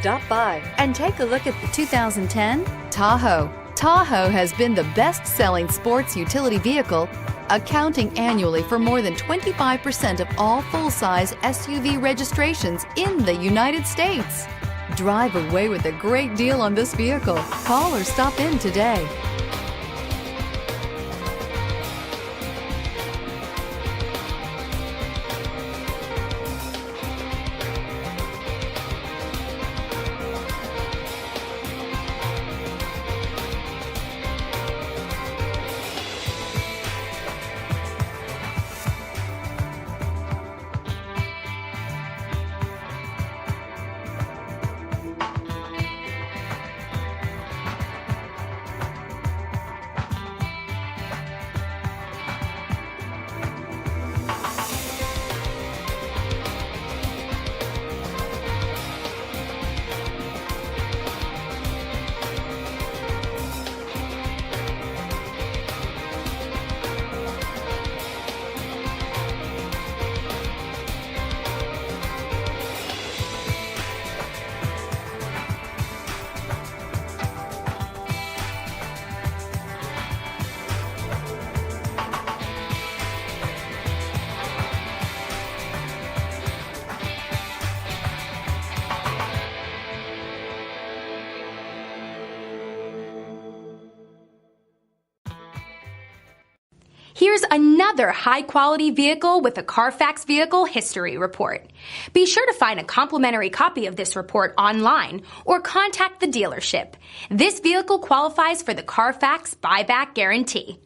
Stop by and take a look at the 2010 Tahoe. Tahoe has been the best-selling sports utility vehicle, accounting annually for more than 25% of all full-size SUV registrations in the United States. Drive away with a great deal on this vehicle. Call or stop in today. Here's another high-quality vehicle with a Carfax Vehicle History Report. Be sure to find a complimentary copy of this report online or contact the dealership. This vehicle qualifies for the Carfax Buyback Guarantee.